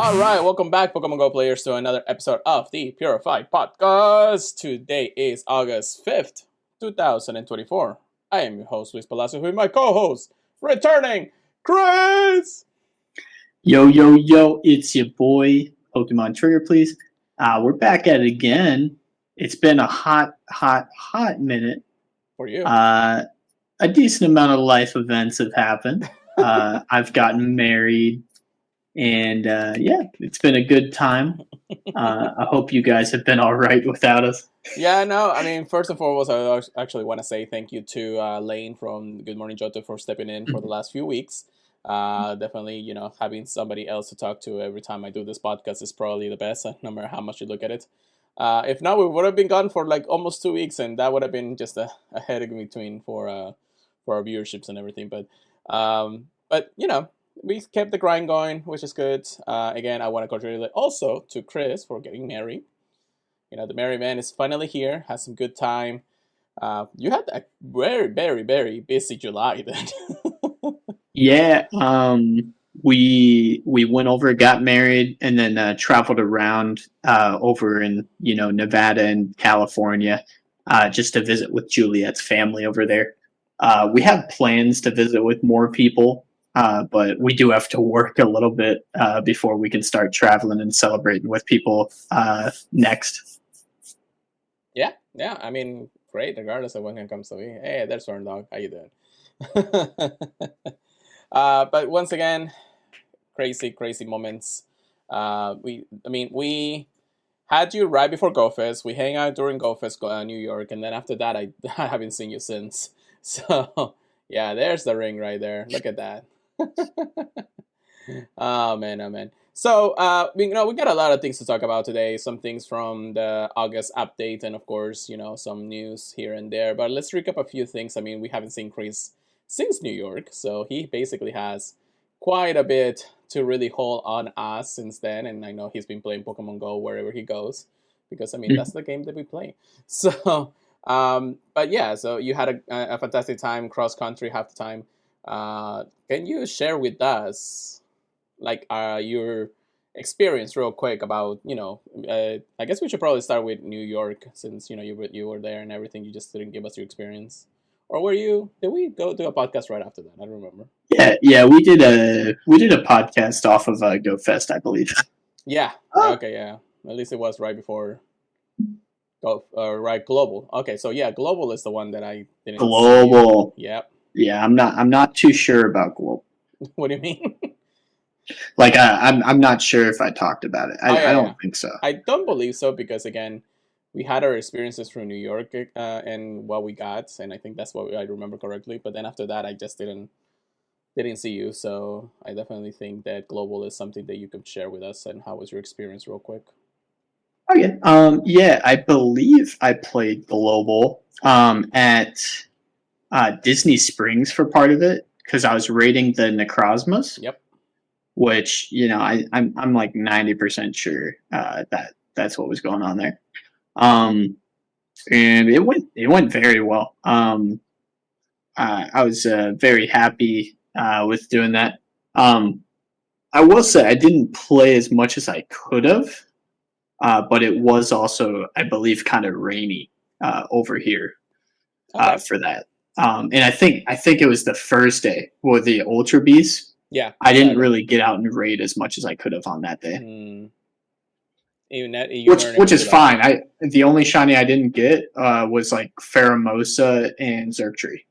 All right, welcome back, Pokemon Go players, to another episode of the Purified podcast. Today is August 5th, 2024. I am your host, Luis Palacio, with my co-host, returning, Chris! Yo, yo, yo, it's your boy, Pokemon Trigger, please. We're back at it again. It's been a hot minute. For you. A decent amount of life events have happened. I've gotten married. And yeah, it's been a good time. I hope you guys have been all right without us. Yeah, no, I mean, first and foremost, I actually want to say thank you to Lane from Good Morning Johto for stepping in for the last few weeks. Definitely, having somebody else to talk to every time I do this podcast is probably the best, no matter how much you look at it. If not, we would have been gone for like almost 2 weeks, and that would have been just a headache in between for our viewerships and everything. But we kept the grind going, which is good. Again, I want to congratulate also to Chris for getting married. The merry man is finally here. Had some good time. You had a very, very, very busy July then. Yeah, we went over, got married, and then traveled around over in Nevada and California just to visit with Juliet's family over there. We have plans to visit with more people. But we do have to work a little bit before we can start traveling and celebrating with people next. Yeah. I mean, great, regardless of when it comes to me. Hey, there's Warren Dog. How you doing? But once again, crazy moments. We had you right before GoFest. We hang out during GoFest, New York, and then after that, I haven't seen you since. So yeah, there's the ring right there. Look at that. Oh man. So we got a lot of things to talk about today. Some things from the August update, and of course, some news here and there. But let's recap a few things. I mean, we haven't seen Chris since New York, so he basically has quite a bit to really hold on us since then. And I know he's been playing Pokemon Go wherever he goes, because I mean that's the game that we play. So but yeah, so you had a fantastic time cross country half the time. Can you share with us like your experience real quick about I guess we should probably start with New York, since you were there and everything. You just didn't give us your experience, or did we go do a podcast right after that? I don't remember. Yeah, we did a podcast off of GoFest, I believe. Yeah. Okay. Yeah. At least it was right before. Right, Global. Okay, so yeah, Global is the one that I didn't. Global. See. Yep. Yeah, I'm not too sure about Global. What do you mean? Like I'm not sure if I talked about it. I don't think so. I don't believe so, because again, we had our experiences from New York and what we got, and I think that's what I remember correctly. But then after that, I just didn't see you. So I definitely think that Global is something that you could share with us. And how was your experience, real quick? Oh yeah. I believe I played Global at Disney Springs for part of it, because I was raiding the Necrozmas. Yep. Which I'm like 90% sure that's what was going on there. And it went very well. I was very happy with doing that. I will say I didn't play as much as I could have. But it was also, I believe, kind of rainy over here for that. And I think it was the first day with the Ultra Beasts. Yeah, I didn't really get out and raid as much as I could have on that day. Even that, which is fine. The only shiny I didn't get was like Pheromosa and Xurkitree,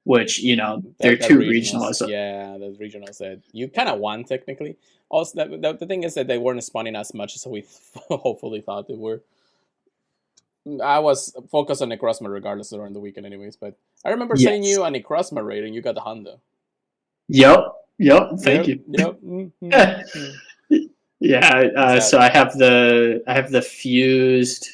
which they're two regionals. Yeah, the regionals that you kind of won technically. Also, the thing is that they weren't spawning as much as we hopefully thought they were. I was focused on Necrozma regardless during the weekend anyways, but I remember seeing you on Necrozma raid and you got the Honda. Yep. Thank you. Yep. Yeah. So I have the fused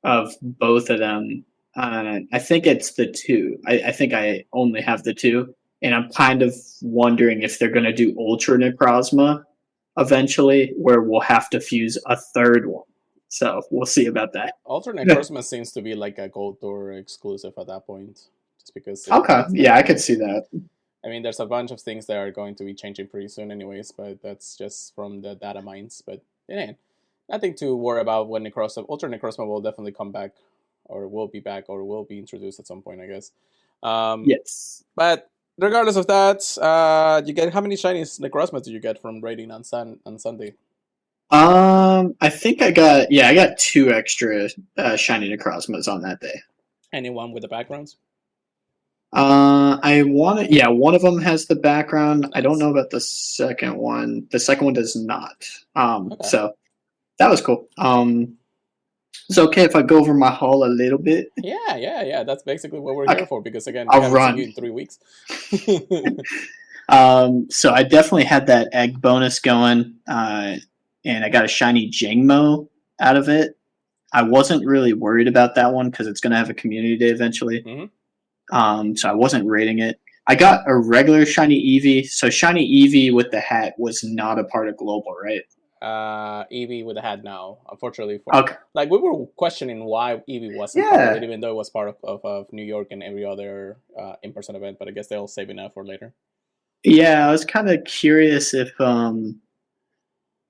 of both of them. I think it's the two. I think I only have the two. And I'm kind of wondering if they're going to do Ultra Necrozma eventually, where we'll have to fuse a third one. So we'll see about that. Ultra Necrozma seems to be like a Gold Door exclusive at that point. Just because. Okay. Yeah, I could see that. I mean, there's a bunch of things that are going to be changing pretty soon, anyways. But that's just from the data mines. But yeah, nothing to worry about when Ultra Necrozma will definitely come back, or will be back, or will be introduced at some point, I guess. Yes. But regardless of that, you get how many shiny Necrozmas did you get from raiding on Sunday? I think I got two extra shiny Necrozmas on that day. Anyone with the backgrounds? I want to. Yeah, one of them has the background. Nice. I don't know about the second one. The second one does not. Okay. So that was cool. It's okay if I go over my haul a little bit. Yeah. That's basically what we're Okay. here for, because again, we I'll haven't seen run. you in 3 weeks. So I definitely had that egg bonus going, and I got a shiny Jangmo out of it. I wasn't really worried about that one because it's going to have a community day eventually. So I wasn't rating it. I got a regular shiny Eevee. So shiny Eevee with the hat was not a part of global, right? Eevee with a hat now, unfortunately. Okay. Like, we were questioning why Eevee wasn't part of it, even though it was part of New York and every other in-person event. But I guess they'll save it for later. Yeah, I was kind of curious if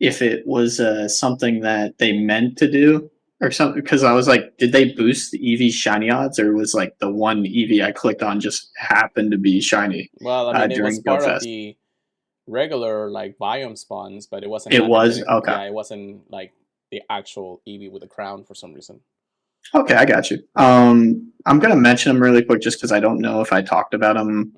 it was something that they meant to do or something, because I was like, did they boost the Eevee shiny odds, or was like the one Eevee I clicked on just happened to be shiny? Well, I mean, it was part GoFest? of the regular like biome spawns, but it wasn't. It was? Okay. Yeah, it wasn't like the actual Eevee with the crown for some reason. Okay, I got you. I'm gonna mention them really quick just because I don't know if I talked about them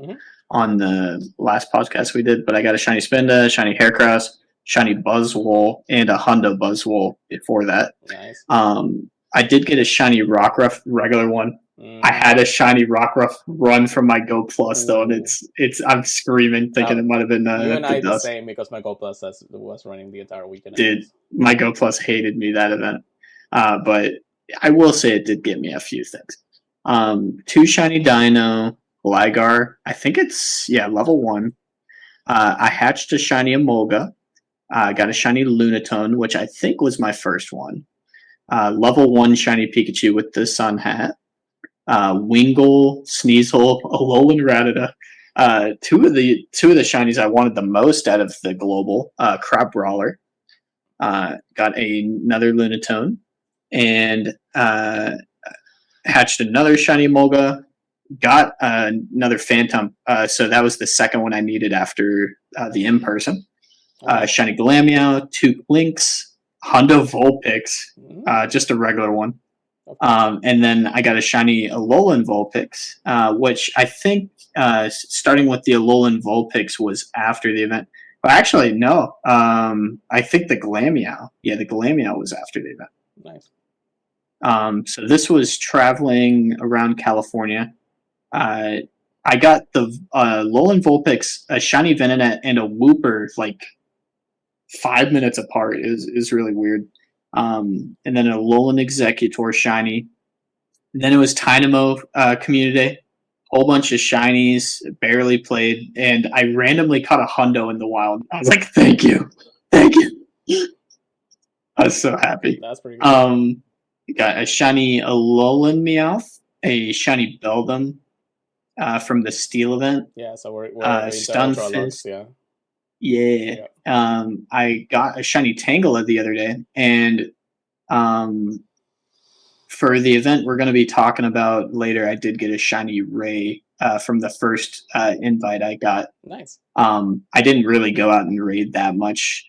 on the last podcast we did, but I got a shiny Spinda, shiny Haircross, shiny Buzzwole, and a Honda Buzzwole before that. Nice. I did get a shiny Rockruff regular one. I had a shiny Rockruff run from my Go Plus though, and it's I'm screaming thinking it might have been you and I the same, because my Go Plus was running the entire weekend. Dude, my Go Plus hated me that event, but I will say it did get me a few things. 2 shiny Dino, Gligar. I think it's level 1. I hatched a shiny Emolga. I got a shiny Lunatone, which I think was my first one. Level 1 shiny Pikachu with the sun hat. Wingull, Sneasel, Alolan Rattata. Two of the shinies I wanted the most out of the global, Crab Brawler. Got another Lunatone, and hatched another shiny Molga. Got another Phantom. So that was the second one I needed after the in-person. Shiny Glameow, 2 Lynx, Hondo Vulpix, just a regular one. And then I got a shiny Alolan Vulpix, which I think starting with the Alolan Vulpix was after the event. Well, actually, no. I think the Glameow. Yeah, the Glameow was after the event. Nice. So this was traveling around California. I got the Alolan Vulpix, a shiny Venonat, and a Wooper like 5 minutes apart. Is really weird. And then a Alolan Executor shiny. And then it was Dynamo Community Day. Whole bunch of shinies, barely played, and I randomly caught a Hundo in the wild. I was like, thank you. I was so happy. That's pretty good. Got a shiny Alolan Meowth, a shiny Beldum from the Steel event. Yeah, so we're Stunfisk. Yeah. I got a shiny Tangela the other day, and for the event we're going to be talking about later, I did get a shiny Ray from the first invite I got. Nice. I didn't really go out and raid that much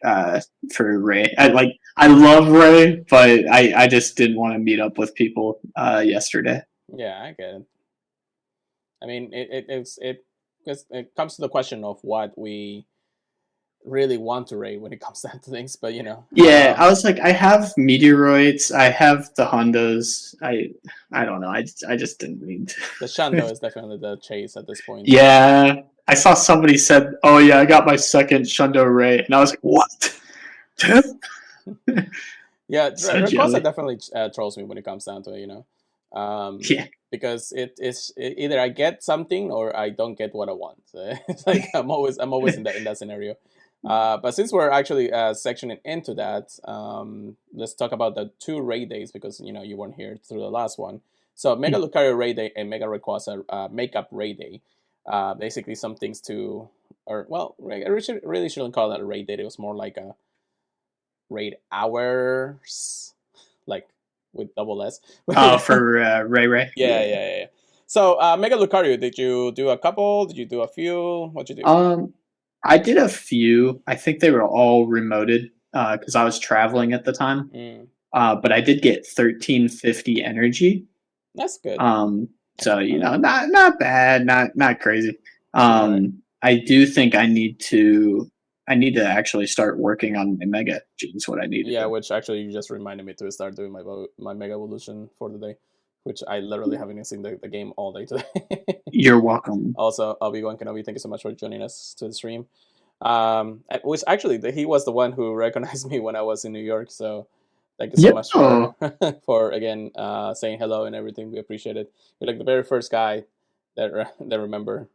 for Ray. I love Ray, but I just didn't want to meet up with people yesterday. Yeah, I get it. I mean, it comes to the question of what we really want to raid when it comes down to things, but you know. Yeah, I was like, I have Meteoroids, I have the Hondos. I don't know. I just didn't need to. The Shundo is definitely the chase at this point. Yeah, I saw somebody said, "Oh yeah, I got my second Shundo Ray," and I was like, "What?" Yeah, Rayquaza definitely trolls me when it comes down to it, you know. Yeah. Because it's either I get something or I don't get what I want. It's like I'm always in that scenario. But since we're actually sectioning into that, let's talk about the 2 raid days, because you know you weren't here through the last one. So Mega Lucario raid day and Mega Rayquaza makeup raid day. basically some things to, or well, really shouldn't call that a raid date. It was more like a raid hours, like with double S. Oh, for Ray Ray. Yeah, Yeah. yeah, yeah. So, Mega Lucario, did you do a couple? Did you do a few? What'd you do? I did a few. I think they were all remoted because I was traveling at the time. Mm, But I did get 1350 energy. that's good. Um, That's so not bad. not bad, not crazy. All right. I do think I need to actually start working on my mega. Is what I need to Yeah, do. which actually you just reminded me to start doing my Mega Evolution for the day, which I literally haven't even seen the game all day today. You're welcome. Also, Obi-Wan Kenobi, thank you so much for joining us to the stream. Which actually he was the one who recognized me when I was in New York. So thank you so Yep. much for for again saying hello and everything. We appreciate it. You're like the very first guy that remember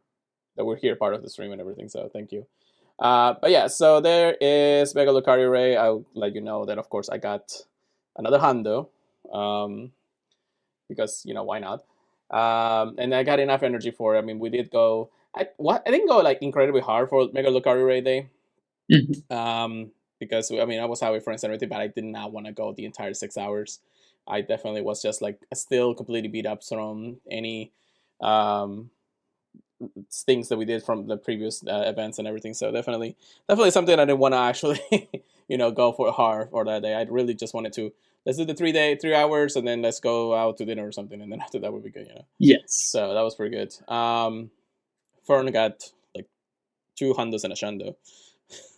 that we're here part of the stream and everything. So thank you. But yeah, so there is Mega Lucario Ray. I'll let you know that of course I got another Hundo. Um, because why not? And I got enough energy for it. I mean, we did go. I didn't go like incredibly hard for Mega Lucario Ray Day. Mhm. Because I mean I was out with friends and everything, but I did not want to go the entire 6 hours. I definitely was just like still completely beat up from any um, things that we did from the previous events and everything. So definitely something I didn't want to actually go for hard for that day. I really just wanted to let's do the 3 hours and then let's go out to dinner or something, and then after that would be good. Yes. So that was pretty good. Fern got like 2 hundos and a shundo.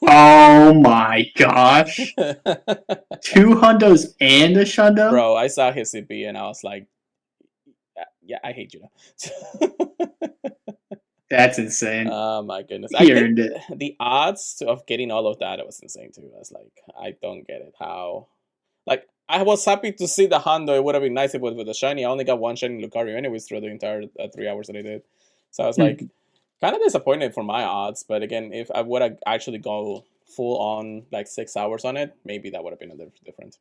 Oh my gosh. Two hundos and a shundo? Bro, I saw his CP and I was like, yeah, I hate you now. That's insane. Oh my goodness. I He think earned it. the odds of getting all of that was insane too. I was like, I don't get it. How? Like, I was happy to see the Hondo. It would have been nice if it was with a shiny. I only got one shiny Lucario anyways through the entire 3 hours that I did. So I was like, Mhm. kind of disappointed for my odds. But again, if I would have actually go full on like 6 hours on it, maybe that would have been a different.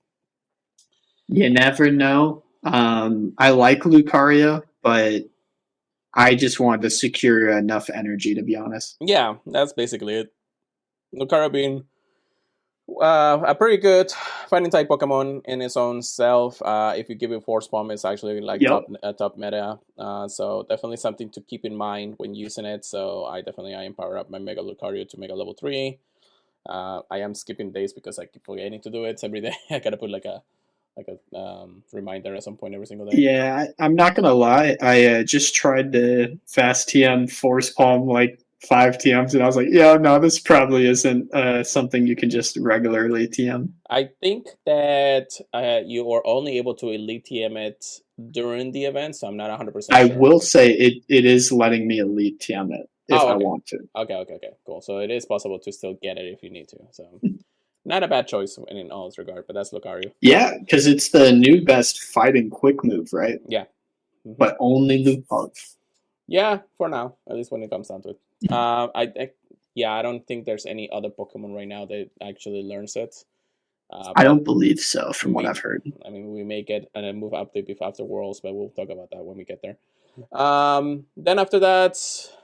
You never know. I like Lucario, but I just wanted to secure enough energy to be honest. Yeah, that's basically it. Lucario being a pretty good fighting type Pokemon in its own self. If you give it Force Palm, it's actually like Yep. top meta. So definitely something to keep in mind when using it. So I empower up my Mega Lucario to Mega Level 3. I am skipping days because I keep forgetting to do it every day. I gotta put like a reminder at some point every single day. Yeah, I'm not gonna lie. I just tried to fast TM Force Palm like 5 TMs, and I was like, yeah, no, this probably isn't something you can just regularly TM. I think that you are only able to elite TM it during the event, so I'm not 100% I sure. will say it is letting me elite TM it if Oh, I okay. want to. Okay, cool. So it is possible to still get it if you need to. So not a bad choice in all this regard, but that's Lucario. Yeah, because it's the new best fighting quick move, right? Yeah. Hmm. But only Lucario. Yeah, for now, at least when it comes down to it. Yeah, I don't think there's any other Pokemon right now that actually learns it. I But don't believe so, from what we, I've heard. I mean, we may get a move update before after Worlds, but we'll talk about that when we get there. Then after that,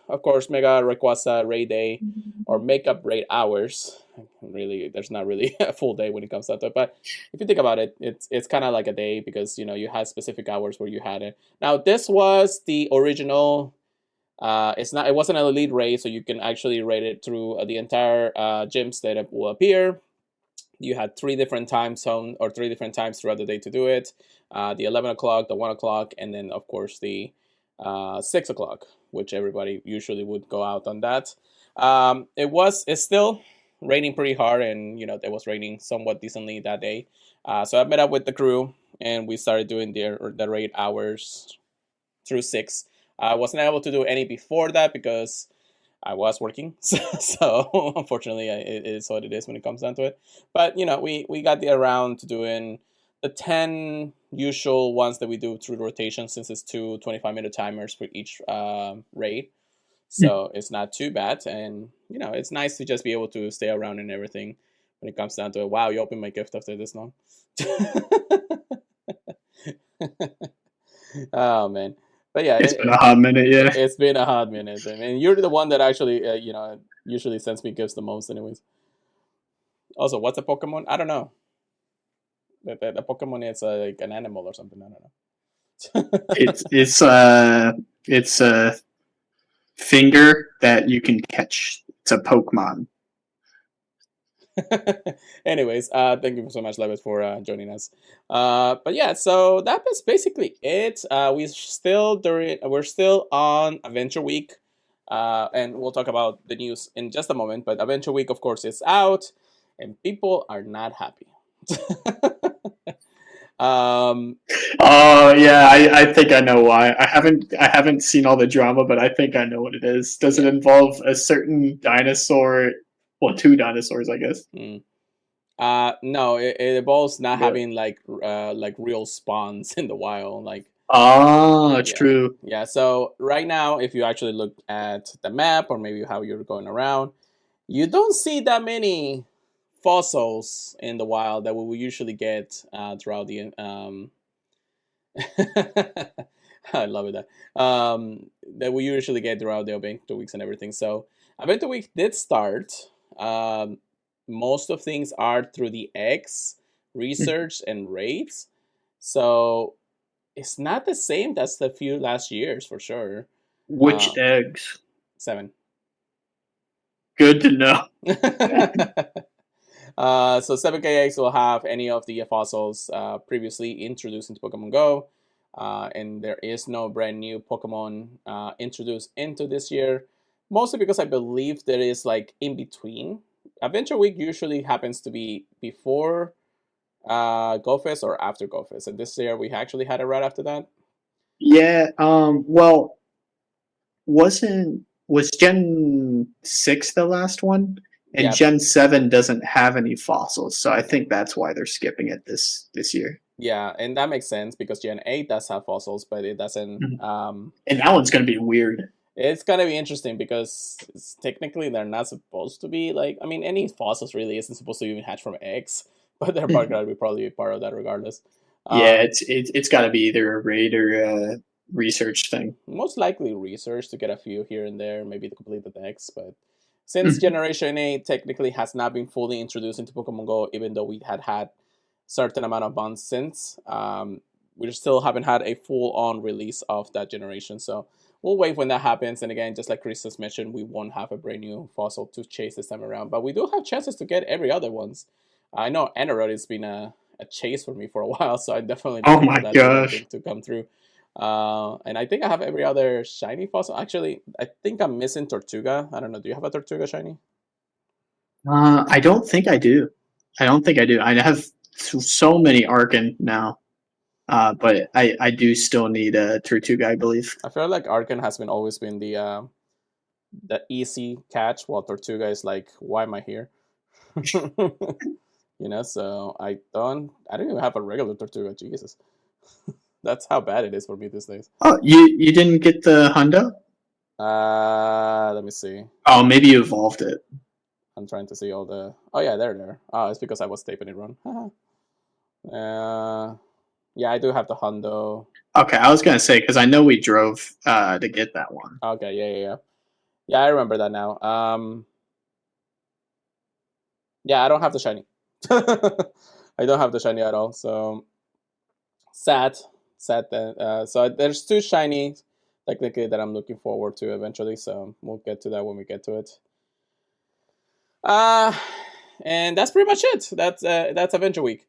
of course, Mega Rayquaza Raid Day or Makeup Raid Hours. Really, there's not really a full day when it comes down to it. But if you think about it, it's kind of like a day because you had specific hours where you had it. Now this was the original. It wasn't an elite raid, so you can actually raid it through the entire gyms that will appear. You had 3 different time zone or 3 different times throughout the day to do it. The 11 o'clock, the 1 o'clock, and then of course the 6 o'clock, which everybody usually would go out on that. It's still raining pretty hard, and it was raining somewhat decently that day. So I met up with the crew, and we started doing the raid hours through 6. I wasn't able to do any before that because I was working, so unfortunately, it is what it is when it comes down to it. But we got around to doing the 10 usual ones that we do through rotation, since it's 2 25-minute timers for each raid. So it's not too bad, and it's nice to just be able to stay around and everything when it comes down to it. Wow, you opened my gift after this long. Oh man. But yeah, It's been a hot minute, yeah. it's been a hot minute. I mean, you're the one that actually, usually sends me gifts the most, anyways. Also, what's a Pokemon? I don't know. The Pokemon is like an animal or something. I don't know. It's a finger that you can catch. It's a Pokemon. Anyways, thank you so much, Levis, for joining us. But yeah, so that is basically it. We're still on Adventure Week, and we'll talk about the news in just a moment. But Adventure Week, of course, is out, and people are not happy. um, Oh yeah, I think I know why. I haven't seen all the drama, but I think I know what it is. Does it yeah. involve a certain dinosaur? Well, two dinosaurs, I guess. Mm. No, it involves not Yeah. having like real spawns in the wild, like. Ah, Yeah, true. yeah. So right now, if you actually look at the map or maybe how you're going around, you don't see that many fossils in the wild that we will usually get throughout the. I love it that we usually get throughout the Adventure weeks and everything. So Adventure week did start. Um, Most of things are through the X research and raids. So it's not the same as the few last years for sure. Uh, Which eggs? 7. Good to know. So 7KX will have any of the fossils previously introduced into Pokemon Go. And there is no brand new Pokemon introduced into this year. Mostly because I believe there is like in between. Adventure Week usually happens to be before Go Fest or after Go Fest. And this year we actually had it right after that. Yeah. Well, was Gen 6 the last one? And Yeah, Gen 7 doesn't have any fossils, so I think that's why they're skipping it this year. yeah, and that makes sense because Gen 8 does have fossils, but it doesn't. Mhm. And that one's going to be weird. It's gonna be interesting because technically they're not supposed to be like. I mean, any fossils really isn't supposed to even hatch from eggs, but they're Mhm. gonna be probably part of that regardless. Yeah, Uh, it's got to be either a raid or a research thing. Most likely research to get a few here and there, maybe to complete the decks. But since Mhm. Generation 8 technically has not been fully introduced into Pokemon Go, even though we had certain amount of months since, we still haven't had a full on release of that generation. So we'll wait when that happens. And again, just like Chris has mentioned, we won't have a brand new fossil to chase this time around, but we do have chances to get every other ones. I know Enerod has been a chase for me for a while, so I'm definitely Oh looking for my that gosh. to come through. And I think I have every other shiny fossil. Actually, I think I'm missing Tortuga. I don't know. Do you have a Tortuga shiny? I don't think I do. I don't think I do. I have so many Arcan now, but I do still need a Tortuga, I believe. I feel like Arcan has been always been the easy catch, while Tortuga is like, why am I here? So I don't even have a regular Tortuga. Jesus, that's how bad it is for me these days. Oh, you didn't get the Hundo? Let me see. Oh, maybe you evolved it. I'm trying to see all the. Oh yeah, they're there. Oh, it's because I was taping it wrong. uh, yeah, I do have the Hondo. Okay, I was gonna say because I know we drove to get that one. Okay, yeah. Yeah, I remember that now. Yeah, I don't have the shiny. I don't have the shiny at all. So sad, sad. So there's two shiny, technically, that I'm looking forward to eventually. So we'll get to that when we get to it. Uh and that's pretty much it. That's Adventure Week.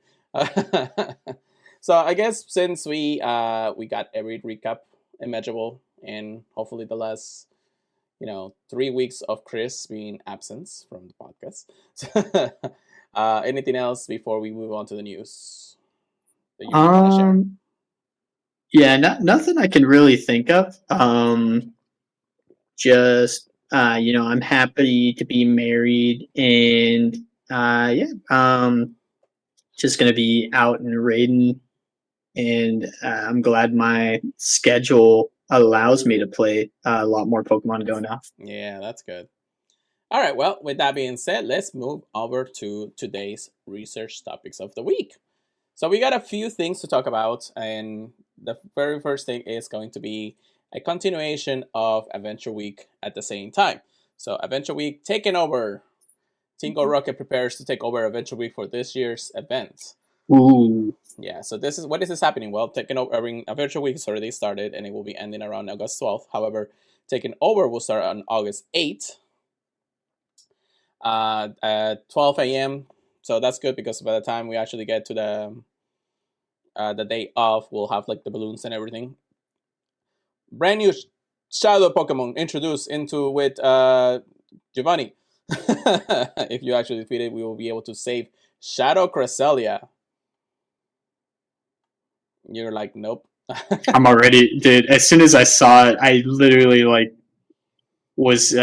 So I guess since we got every recap imaginable, and hopefully the last 3 weeks of Chris being absent from the podcast. Anything else before we move on to the news that you might want to share? Um, yeah, nothing I can really think of. Just I'm happy to be married, and yeah, just gonna be out and raiding, and I'm glad my schedule allows me to play a lot more Pokemon Go now. Yeah, that's good. All right, well, with that being said, let's move over to today's research topics of the week. So we got a few things to talk about, and the very first thing is going to be a continuation of Adventure Week at the same time. So Adventure Week taking over. Tingo Rocket prepares to take over Adventure Week for this year's event. Ooh. Yeah, so this is what is this happening? Well, taking over Adventure Week has already started, and it will be ending around August 12th. However, taking over will start on August 8th at 12 a.m. So that's good because by the time we actually get to the day of, we'll have like the balloons and everything. Brand new shadow Pokemon introduced into with Giovanni. If you actually defeat it, we will be able to save Shadow Cresselia. You're like, nope. I'm already, dude. As soon as I saw it, I literally like was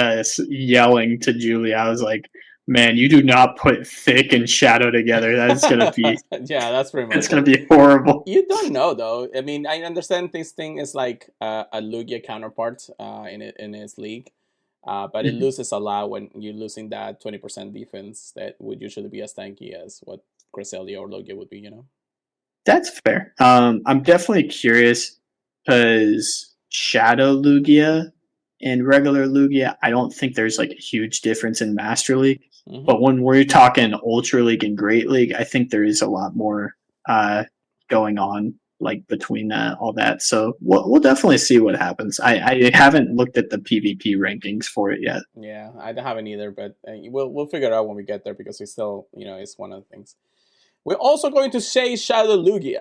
yelling to Julie. I was like, "Man, you do not put Thick and Shadow together. That's gonna be, Yeah, that's pretty much it's gonna be horrible." You don't know though. I mean, I understand this thing is like a Lugia counterpart in its league, but it loses a lot when you're losing that 20% defense that would usually be as tanky as what Cresselia or Lugia would be. You know. That's fair. I'm definitely curious because Shadow Lugia and regular Lugia, I don't think there's like a huge difference in Master League. Mm-hmm. But when we're talking Ultra League and Great League, I think there is a lot more going on like between all that. So we'll definitely see what happens. I haven't looked at the PvP rankings for it yet. Yeah, I haven't either, but we'll figure it out when we get there because we still, it's one of the things. We're also going to say Shadow Lugia.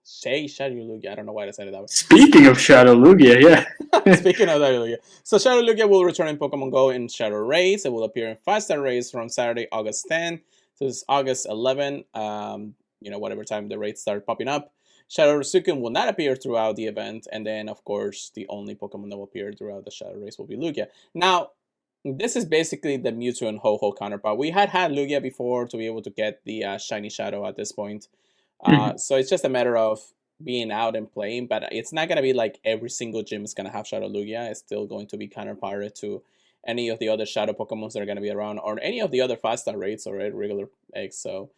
Say Shadow Lugia. I don't know why I said it that way. Speaking of Shadow Lugia, yeah. Speaking of Shadow Lugia. So Shadow Lugia will return in Pokemon Go in Shadow Rays. It will appear in 5-star rays from Saturday, August 10 to August 11. Whatever time the raids start popping up. Shadow Suicune will not appear throughout the event. And then, of course, the only Pokemon that will appear throughout the Shadow Rays will be Lugia. Now, this is basically the Mewtwo and Ho-Ho counterpart. We had Lugia before to be able to get the Shiny Shadow at this point. So it's just a matter of being out and playing, but it's not going to be like every single gym is going to have Shadow Lugia. It's still going to be counterparted to any of the other Shadow Pokemon that are going to be around, or any of the other 5-star rates or regular eggs. So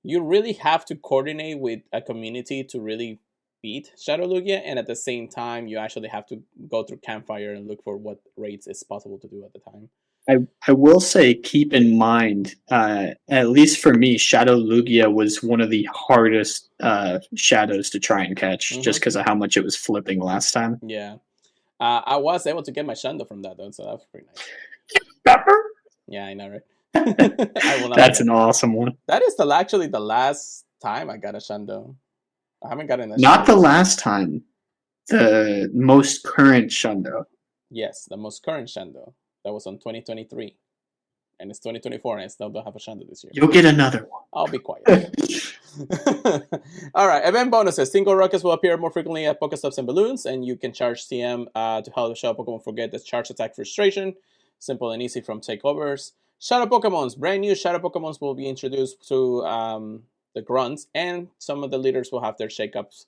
you really have to coordinate with a community to really beat Shadow Lugia, and at the same time, you actually have to go through Campfire and look for what rates is possible to do at the time. I will say, keep in mind, at least for me, Shadow Lugia was one of the hardest shadows to try and catch, just because of how much it was flipping last time. Yeah. I was able to get my Shando from that, though, so that was pretty nice. Yeah, I know, right? That's an awesome one. That is actually the last time I got a Shando. I haven't gotten a Not Shando. The last time. The most current Shando. Yes, the most current Shando. That was on 2023. And it's 2024, and I still don't have a Shando this year. You'll get another one. I'll be quiet. All right, event bonuses. Tingle Rockets will appear more frequently at Pokestops and Balloons, and you can charge TM to help the Shadow Pokemon forget the charge attack frustration. Simple and easy from takeovers. Shadow Pokemons. Brand new Shadow Pokemons will be introduced to the Grunts, and some of the leaders will have their shakeups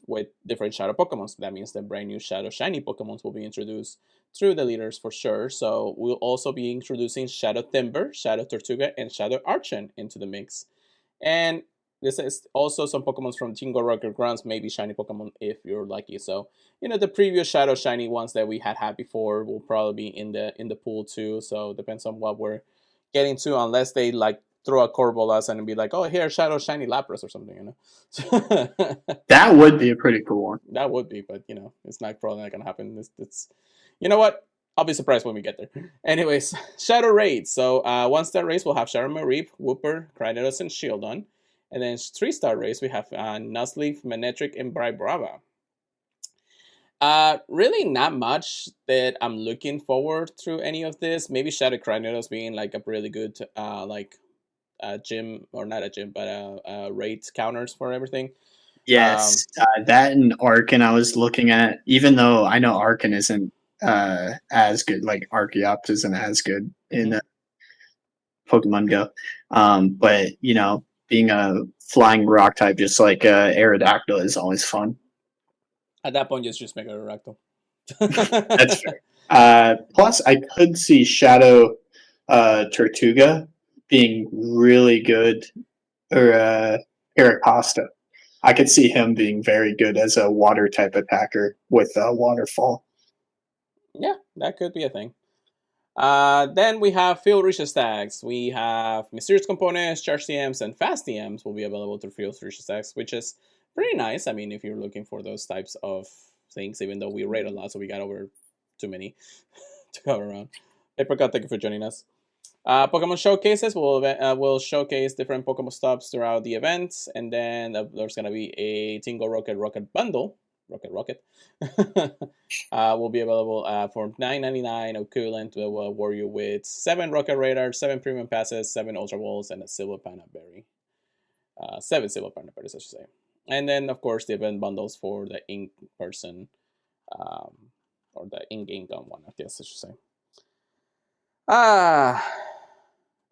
with different Shadow Pokemons. That means the brand new Shadow Shiny Pokemons will be introduced through the leaders for sure. So we'll also be introducing Shadow Timber, Shadow Tortuga, and Shadow Archon into the mix. And this is also some Pokemon from Tingle Rocket Grunts, maybe Shiny Pokemon if you're lucky. So, the previous Shadow Shiny ones that we had before will probably be in the pool too. So it depends on what we're getting to, unless they like throw a curveball at us and be like, oh, here, Shadow Shiny Lapras or something, That would be a pretty cool one. That would be, but, it's not probably not going to happen. It's you know what? I'll be surprised when we get there. Anyways, Shadow Raids. So 1-star race will have Shadow Mareep, Wooper, Cranidos, and Shieldon. And then 3-star race, we have Nuzleaf, Manectric, and Bribrava. Really not much that I'm looking forward to any of this. Maybe Shadow Cranidos being like a really good gym, or not a gym, but rate counters for everything. Yes, that and Arcan I was looking at, even though I know Arcan isn't as good, like Archeops isn't as good in Pokemon Go. But, being a flying rock type, just like Aerodactyl, is always fun. At that point, just make Aerodactyl. That's fair. Plus, I could see Shadow Tortuga being really good, or Caracosta. I could see him being very good as a water type attacker with Waterfall. Yeah, that could be a thing. Then we have field research tags. We have mysterious components, charge TMs, and fast TMs will be available through field research tags, which is pretty nice. I mean, if you're looking for those types of things, even though we rate a lot, so we got over too many to go around. Apricot, thank you for joining us. Pokemon showcases will showcase different Pokemon stops throughout the events, and then there's gonna be a Tingle Rocket bundle. Rocket will be available for $9.99 equivalent to award you with 7 Rocket Radars, 7 Premium Passes, 7 Ultra Balls, and a Silver Panda Berry. 7 Silver Panda Berries, I should say. And then, of course, the event bundles for the in-person or the in-game one, I guess I should say.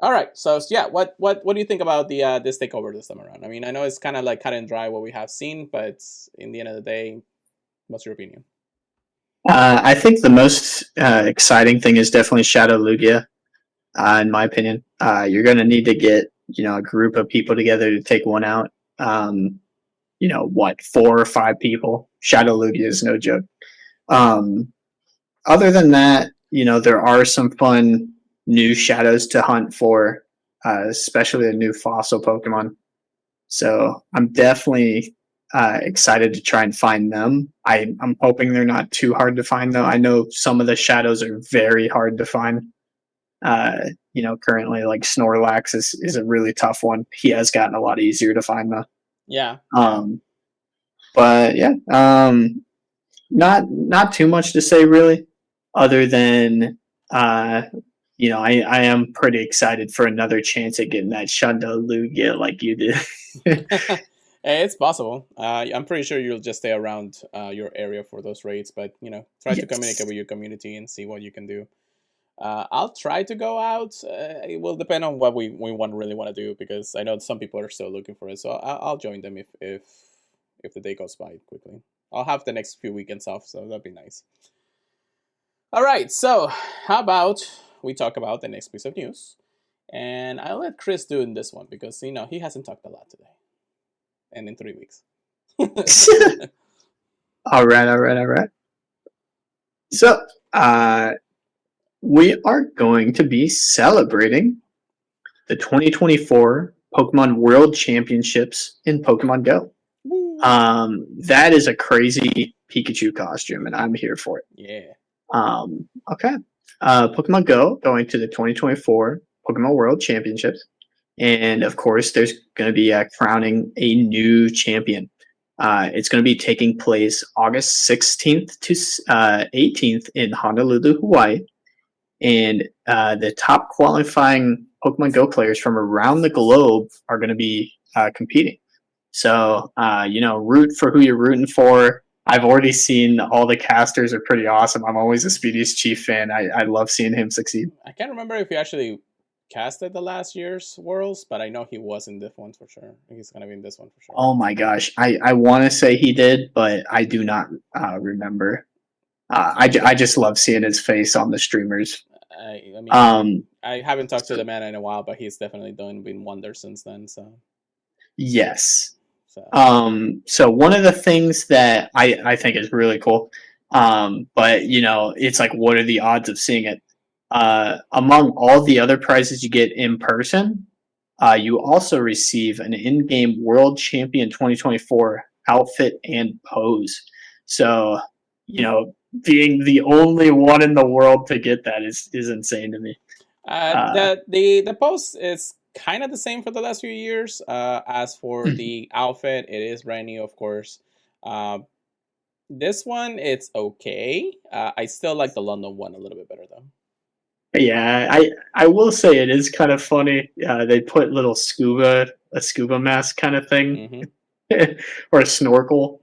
All right. So yeah, what do you think about the this takeover this time around? I mean, I know it's kind of like cut and dry what we have seen, but in the end of the day, what's your opinion? I think the most exciting thing is definitely Shadow Lugia. In my opinion, you're going to need to get a group of people together to take one out. 4 or 5 people. Shadow Lugia is no joke. Other than that, there are some fun new shadows to hunt for, especially a new fossil Pokemon. So I'm definitely excited to try and find them. I'm hoping they're not too hard to find, though. I know some of the shadows are very hard to find. Currently, like Snorlax is a really tough one. He has gotten a lot easier to find, though. Yeah. But yeah, not too much to say really, other than I am pretty excited for another chance at getting that Shadow Lugia like you did. It's possible. I'm pretty sure you'll just stay around your area for those raids, but try to communicate with your community and see what you can do. I'll try to go out. It will depend on what we really want to do, because I know some people are still looking for it. So I'll join them if the day goes by quickly. I'll have the next few weekends off, so that'd be nice. All right, so how about we talk about the next piece of news, and I'll let Chris do in this one because he hasn't talked a lot today, and in 3 weeks. All right. So, we are going to be celebrating the 2024 Pokemon World Championships in Pokemon Go. That is a crazy Pikachu costume, and I'm here for it. Yeah. Okay. Pokemon Go going to the 2024 Pokemon World Championships, and of course, there's going to be crowning a new champion. It's going to be taking place August 16th to 18th in Honolulu, Hawaii. And the top qualifying Pokemon Go players from around the globe are going to be competing. So, root for who you're rooting for. I've already seen all the casters are pretty awesome. I'm always a Speediest Chief fan. I love seeing him succeed. I can't remember if he actually casted the last year's Worlds, but I know he was in this one for sure. He's going to be in this one for sure. Oh my gosh. I want to say he did, but I do not remember. I just love seeing his face on the streamers. I haven't talked to the man in a while, but he's definitely been wonders since then. So yes. So one of the things that I think is really cool, but it's like, what are the odds of seeing it? Among all the other prizes you get in person, you also receive an in-game World Champion 2024 outfit and pose. So being the only one in the world to get that is insane to me. The post is kind of the same for the last few years. As for the outfit, it is brand new, of course. This one, it's okay. I still like the London one a little bit better, though. Yeah, I will say it is kind of funny. They put a scuba mask kind of thing, or a snorkel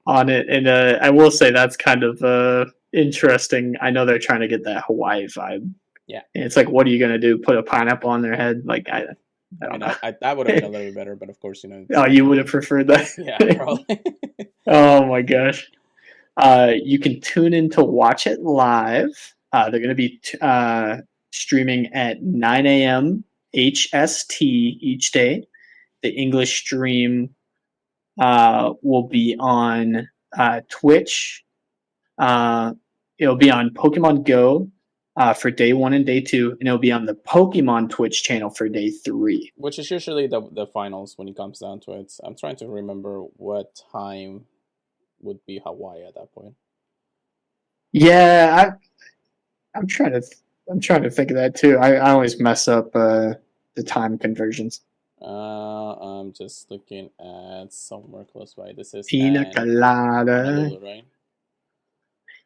on it. And I will say that's kind of interesting. I know they're trying to get that Hawaii vibe. Yeah. And it's like, what are you going to do? Put a pineapple on their head? Like, I don't know. That would have been a little bit better, but of course, Oh, you would have preferred that? Yeah, probably. Oh, my gosh. You can tune in to watch it live. They're going to be streaming at 9 a.m. HST each day. The English stream will be on Twitch. Uh, it'll be on Pokemon Go for day 1 and day 2, and it'll be on the Pokemon Twitch channel for day 3. Which is usually the finals when it comes down to it. I'm trying to remember what time would be Hawaii at that point. Yeah, I'm trying to think of that too. I always mess up the time conversions. I'm just looking at somewhere close by. This is Pina colada. Honolulu, right?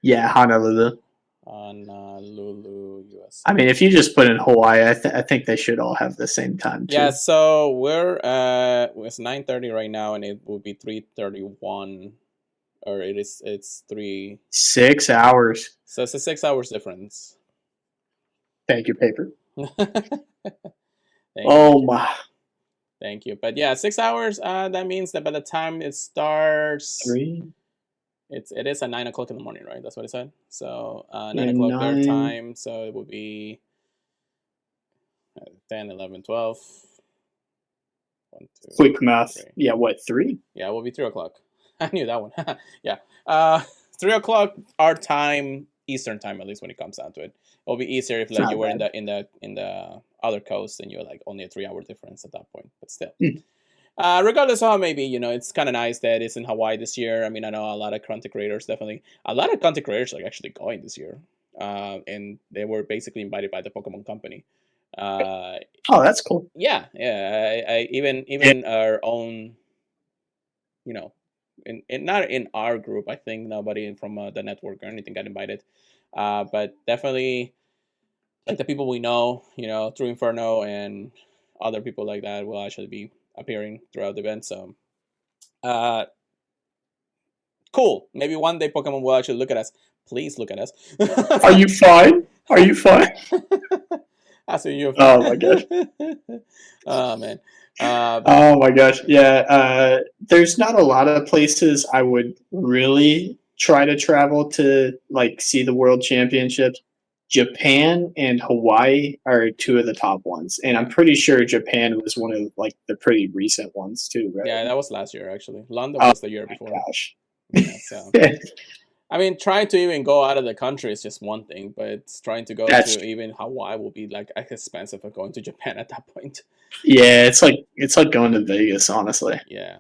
Yeah, Honolulu. Honolulu, US. I mean, if you just put in Hawaii, I think they should all have the same time too. Yeah, so we're it's 9:30 right now, and it will be 3:31, or it's 6 hours. So it's a 6 hours difference. Thank you, paper. My. Thank you. But yeah, 6 hours. That means that by the time it starts, 3. It is at 9 o'clock in the morning, right? That's what it said. So 9 o'clock their time. So it would be 10, 11, 12. 1, 2, quick math. 3. Yeah, what, 3? Yeah, it will be 3 o'clock. I knew that one. Yeah. 3 o'clock our time, Eastern time, at least when it comes down to it. It'll be easier if like you were in the other coast and you're like only a 3 hour difference at that point. But still. Regardless of how maybe, it's kind of nice that it's in Hawaii this year. I mean, I know a lot of content creators, definitely. A lot of content creators are actually going this year. And they were basically invited by the Pokemon company. Oh, that's cool. Yeah. I even our own, not in our group, I think nobody from the network or anything got invited. But definitely, like the people we know, through Inferno and other people like that will actually be appearing throughout the event. So, cool. Maybe one day Pokemon will actually look at us. Please look at us. Are you fine? Are you fine? I see you. Oh my gosh. Oh man. Oh my gosh. Yeah. There's not a lot of places I would really try to travel to like see the World Championships. Japan and Hawaii are 2 of the top ones, and I'm pretty sure Japan was one of like the pretty recent ones too, right? Yeah, that was last year actually. London was the year before. Gosh. Yeah, so. I mean, trying to even go out of the country is just one thing, but trying to go to even Hawaii will be like expensive for going to Japan at that point. Yeah, it's like going to Vegas, honestly. Yeah.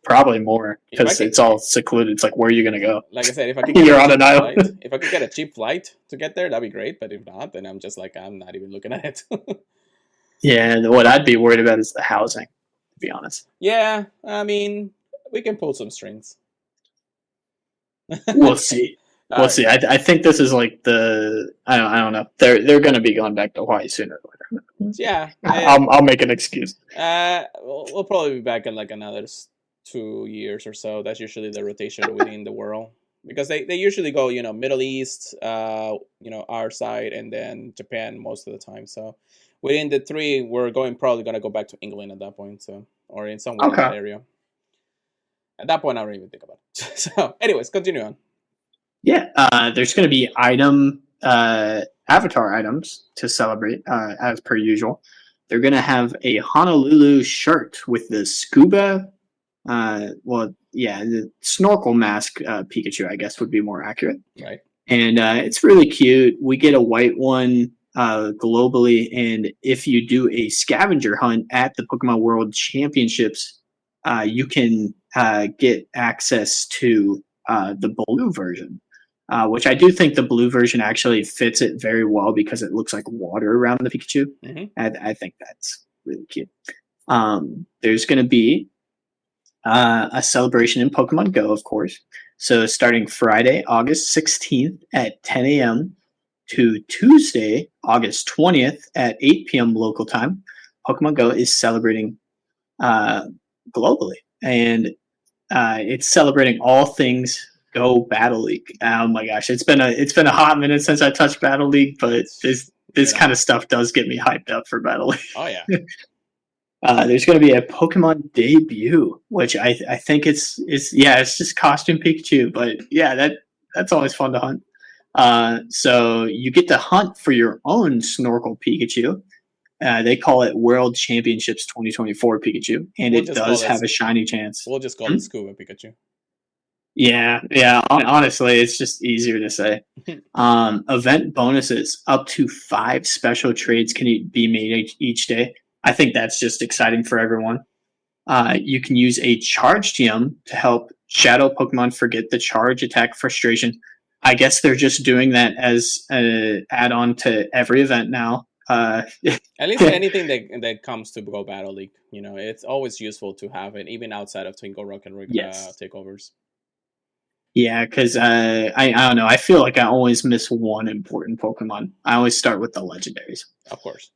Probably more because it's all secluded. It's like, where are you gonna go? Like I said, if I could get you're on an island. If I could get a cheap flight to get there, that'd be great. But if not, then I'm just like, I'm not even looking at it. Yeah, and what I'd be worried about is the housing, to be honest. Yeah, I mean, we can pull some strings. We'll see. We'll see. I think this is like I don't know. They're going to be going back to Hawaii sooner or later. Yeah, I'll make an excuse. We'll probably be back in like another 2 years or so. That's usually the rotation within the world, because they usually go Middle East, our side, and then Japan most of the time. So within the 3, we're probably going to go back to England at that point, so or in somewhere in that area. At that point, I don't even think about it. So, anyways, continue on. Yeah, there's going to be avatar items to celebrate, as per usual. They're going to have a Honolulu shirt with the scuba, the snorkel mask Pikachu, I guess, would be more accurate. Right. And it's really cute. We get a white one globally, and if you do a scavenger hunt at the Pokemon World Championships, you can get access to the blue version, which I do think the blue version actually fits it very well because it looks like water around the Pikachu. Mm-hmm. I think that's really cute. There's going to be a celebration in Pokemon Go, of course. So starting Friday, August 16th at 10 a.m. to Tuesday, August 20th at 8 p.m. local time, Pokemon Go is celebrating globally, and it's celebrating all things Go Battle League. Oh my gosh, it's been a hot minute since I touched Battle League, but this kind of stuff does get me hyped up for Battle League. Oh yeah. There's going to be a Pokemon debut, which I think it's just costume Pikachu, but yeah, that's always fun to hunt. So you get to hunt for your own Snorkel Pikachu, They call it World Championships 2024 Pikachu, and We'll it just call does it have a shiny chance. we'll just call Hmm? it Scuba Pikachu. Yeah, yeah. Honestly, it's just easier to say. Event bonuses up to 5 special trades can be made each day. I think that's just exciting for everyone. You can use a charge TM to help shadow Pokemon forget the charge attack frustration. I guess they're just doing that as an add-on to every event now. At least anything that comes to Go Battle League, it's always useful to have it, even outside of Twinkle Rock and Yes. takeovers. Yeah, because I don't know. I feel like I always miss one important Pokemon. I always start with the legendaries. Of course.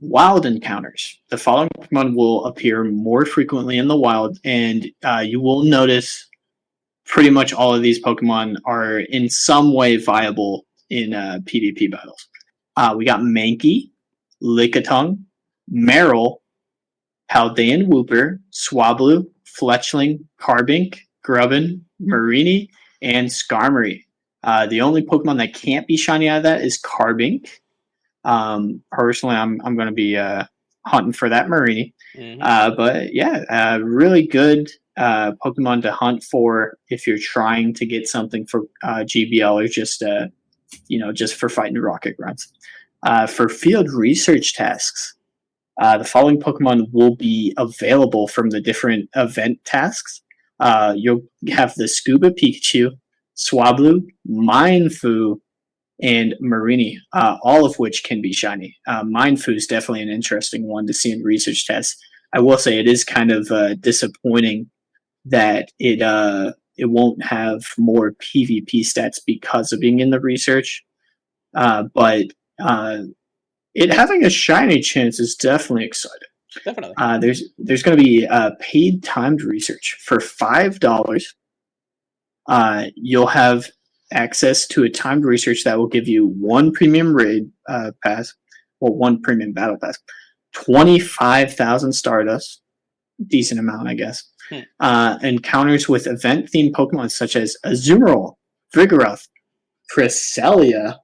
Wild encounters. The following Pokemon will appear more frequently in the wild, and you will notice pretty much all of these Pokemon are in some way viable in PvP battles. We got Mankey, Lickitung, Marill, Paldean Wooper, Swablu, Fletchling, Carbink, Grubbin, Marini, and Skarmory. The only Pokemon that can't be shiny out of that is Carbink. Personally, I'm going to be hunting for that Marini. Mm-hmm. But yeah, really good Pokemon to hunt for if you're trying to get something for GBL or just just for fighting rocket grunts. For field research tasks, the following Pokemon will be available from the different event tasks. You'll have the Scuba Pikachu, Swablu, Mindfu, and Marini, all of which can be shiny. Mindfu is definitely an interesting one to see in research tests. I will say it is kind of disappointing that it won't have more PvP stats because of being in the research. But it having a shiny chance is definitely exciting. Definitely. There's going to be paid timed research for $5. You'll have access to a timed research that will give you one premium raid pass, or one premium battle pass, 25,000 Stardust, decent amount, I guess. Encounters with event-themed Pokemon such as Azumarill, Vigoroth, Cresselia,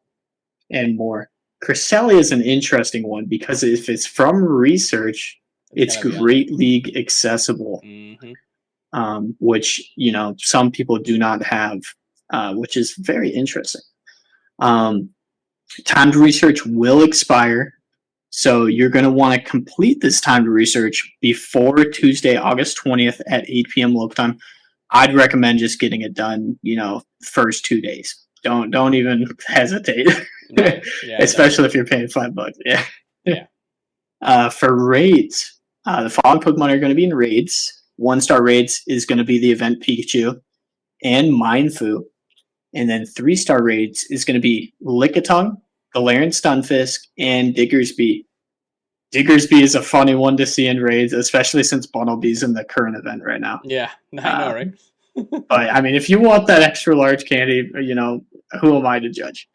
and more. Cresselia is an interesting one because if it's from research, it's Great League accessible, which some people do not have, which is very interesting. Timed research will expire, so you're going to want to complete this timed research before Tuesday, August 20th at 8 p.m. local time. I'd recommend just getting it done, first 2 days. Don't even hesitate. Right. Yeah, especially if you're paying $5. Yeah. For raids, the following Pokemon are going to be in raids. 1-star raids is going to be the event Pikachu and Mindfu. And then 3-star raids is going to be Lickitung, Galarian Stunfisk, and Diggersby. Diggersby is a funny one to see in raids, especially since Bunnelby's in the current event right now. Yeah, I know, right? But I mean, if you want that extra large candy, who am I to judge?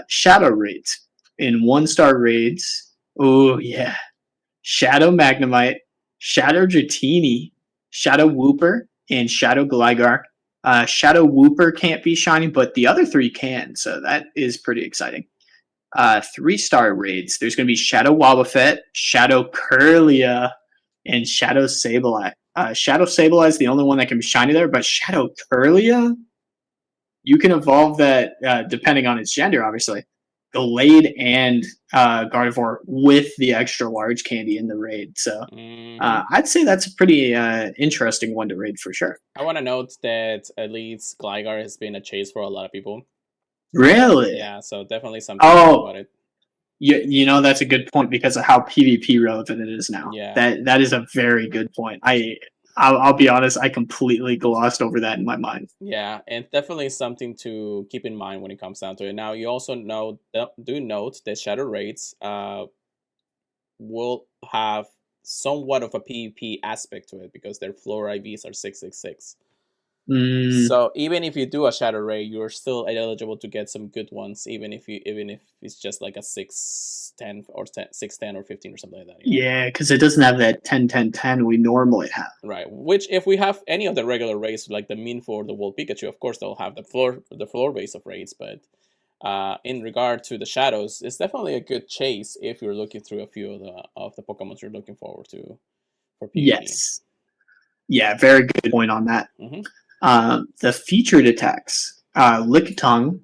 Shadow raids. In 1-star raids, oh yeah, Shadow Magnemite, Shadow Dratini, Shadow Wooper, and Shadow Gligar. Shadow Wooper can't be shiny, but the other 3 can, so that is pretty exciting. 3-star raids. There's going to be Shadow Wobbuffet, Shadow Curlia, and Shadow Sableye. Shadow Sableye is the only one that can be shiny there, but Shadow Curlia, you can evolve that depending on its gender, obviously. Gallade and Gardevoir with the extra large candy in the raid. So I'd say that's a pretty interesting one to raid for sure. I want to note that at least Gligar has been a chase for a lot of people. Really? Yeah, so definitely something about it. That's a good point because of how PvP relevant it is now. Yeah. That is a very good point. I'll be honest, I completely glossed over that in my mind. Yeah, and definitely something to keep in mind when it comes down to it. Now, you also do note that Shadow Raids will have somewhat of a PvP aspect to it because their floor IVs are 666. So even if you do a Shadow Raid, you're still eligible to get some good ones, even if it's just like a 610 or 610 or 15 or something like that. Yeah, because it doesn't have that 10-10-10 we normally have. Right. Which if we have any of the regular raids like the Minfu or the World Pikachu, of course they'll have the floor base of raids, but in regard to the shadows, it's definitely a good chase if you're looking through a few of the Pokemon you're looking forward to for PvP. Yes. Yeah, very good point on that. Hmm. The featured attacks. Lickitung,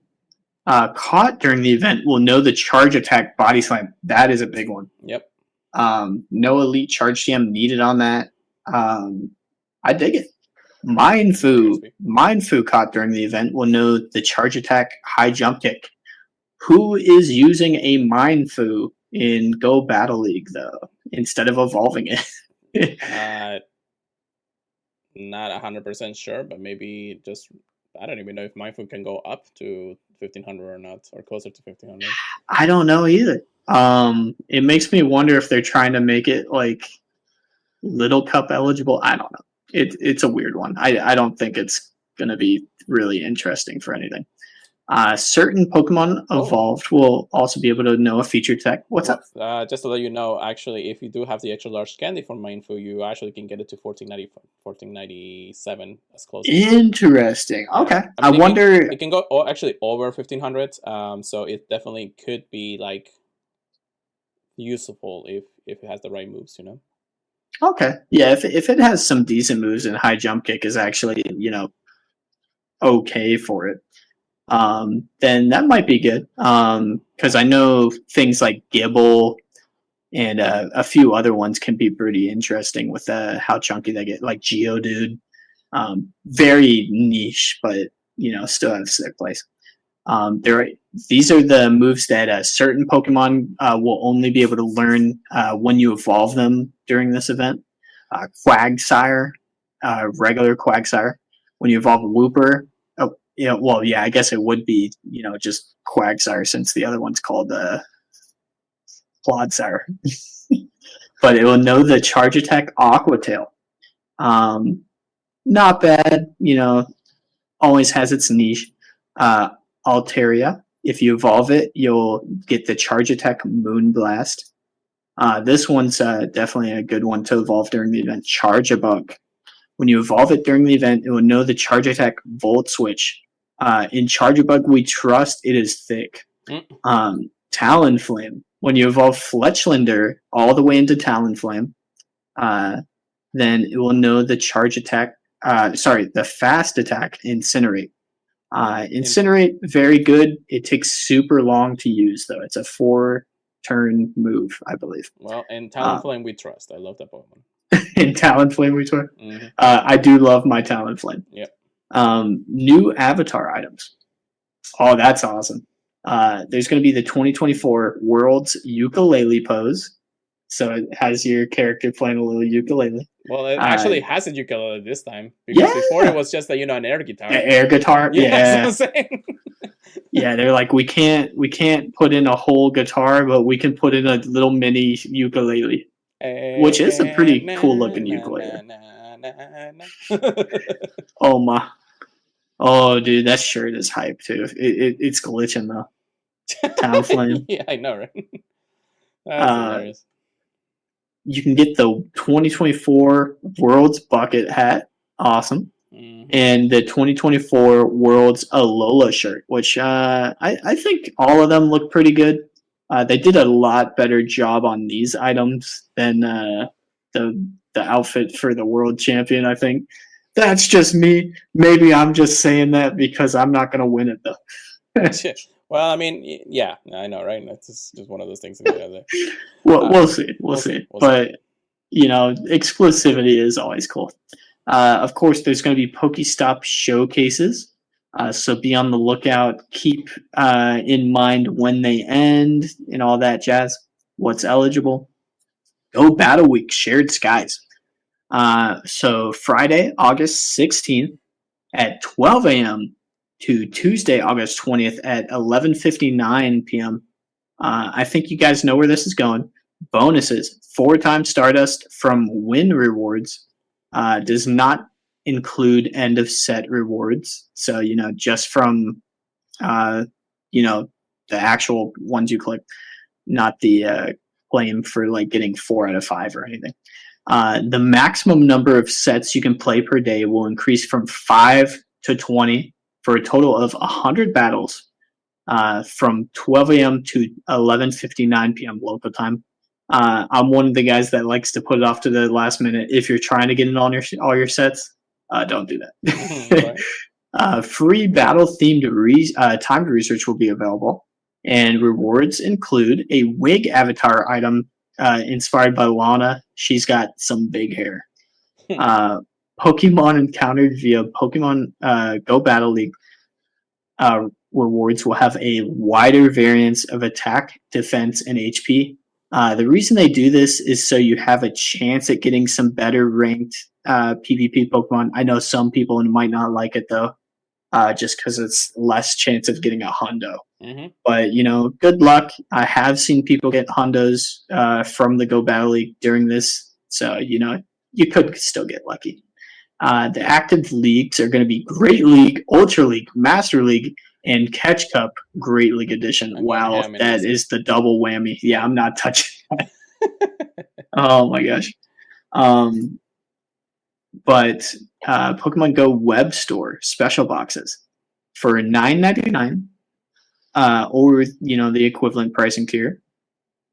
caught during the event, will know the charge attack body slam. That is a big one. Yep. No elite charge TM needed on that. I dig it. Mindfu caught during the event will know the charge attack high jump kick. Who is using a Mindfu in Go Battle League though, instead of evolving it? Not 100% sure, but maybe just I don't even know if Mindful can go up to 1500 or not, or closer to 1500. I don't know either. It makes me wonder if they're trying to make it like Little Cup eligible. I don't know. It's a weird one. I don't think it's gonna be really interesting for anything. Certain Pokemon evolved will also be able to know a feature tech. What's up? Just to let you know, actually, if you do have the extra large candy for Mindful, you actually can get it to 1497 as close. Interesting. Okay. I wonder. It can go actually over 1500. So it definitely could be like useful if it has the right moves, you know. Okay. Yeah, if it has some decent moves and high jump kick is actually, okay for it, then that might be good. Because I know things like Gibble and a few other ones can be pretty interesting with how chunky they get, like Geodude. Very niche, but still have sick place. These are the moves that certain Pokemon will only be able to learn when you evolve them during this event. Quagsire, regular Quagsire. When you evolve Wooper, I guess it would be just Quagsire since the other one's called Clodsire. But it will know the charge attack Aqua Tail. Not bad, always has its niche. Altaria, if you evolve it, you'll get the charge attack Moonblast. This one's definitely a good one to evolve during the event. Charge-a-Bug. When you evolve it during the event, it will know the charge attack Volt Switch. In Charge-a-Bug, we trust it is thick. Talonflame. When you evolve Fletchlander all the way into Talonflame, then it will know the charge attack. The fast attack Incinerate. Incinerate, very good. It takes super long to use, though. It's a 4-turn move, I believe. Well, in Talonflame, we trust. I love that Pokemon. In Talonflame, we trust. Mm-hmm. I do love my Talonflame. Yep. New avatar items. Oh, that's awesome. There's going to be the 2024 World's Ukulele Pose. So it has your character playing a little ukulele. Well, it actually has a ukulele this time. Because before it was just an air guitar. Air guitar? Yeah. That's what I'm saying. Yeah, they're like, we can't put in a whole guitar, but we can put in a little mini ukulele. Which is a pretty cool looking ukulele. Oh my. Oh, dude, that shirt is hype too. It's glitching though. Talonflame. Yeah, I know, right? That's hilarious. You can get the 2024 World's Bucket Hat. Awesome. Mm-hmm. And the 2024 World's Alola shirt, which I think all of them look pretty good. They did a lot better job on these items than the outfit for the World Champion, I think. That's just me. Maybe I'm just saying that because I'm not going to win it, though. Well, I mean, yeah, I know, right? It's just one of those things. Well, we'll see. We'll see. But, exclusivity is always cool. Of course, there's going to be Pokestop showcases. So be on the lookout. Keep in mind when they end and all that jazz. What's eligible. Go Battle Week, Shared Skies. So Friday, August 16th at 12 a.m. to Tuesday, August 20th at 11:59 p.m. I think you guys know where this is going. Bonuses, 4-time Stardust from win rewards. Does not include end of set rewards. So, just from, the actual ones you click, not the claim for like getting 4 out of 5 or anything. The maximum number of sets you can play per day will increase from 5 to 20 for a total of 100 battles from 12 a.m. to 11:59 p.m. local time. I'm one of the guys that likes to put it off to the last minute. If you're trying to get in all your sets, don't do that. Right. Free battle themed timed research will be available, and rewards include a wig avatar item inspired by Lana. She's got some big hair. Uh, Pokemon encountered via Pokemon Go Battle League rewards will have a wider variance of attack, defense, and HP. The reason they do this is so you have a chance at getting some better ranked PvP Pokemon. I know some people might not like it though, just because it's less chance of getting a hundo. Mm-hmm. But good luck. I have seen people get hundos from the Go Battle League during this, so you could still get lucky. The active leagues are going to be Great League, Ultra League, Master League, and Catch Cup Great League Edition. I'm going Wow, ham in that this. is the double whammy. Yeah, I'm not touching that. Oh my gosh. Um, but Pokemon Go Web Store special boxes for $9.99, or the equivalent pricing tier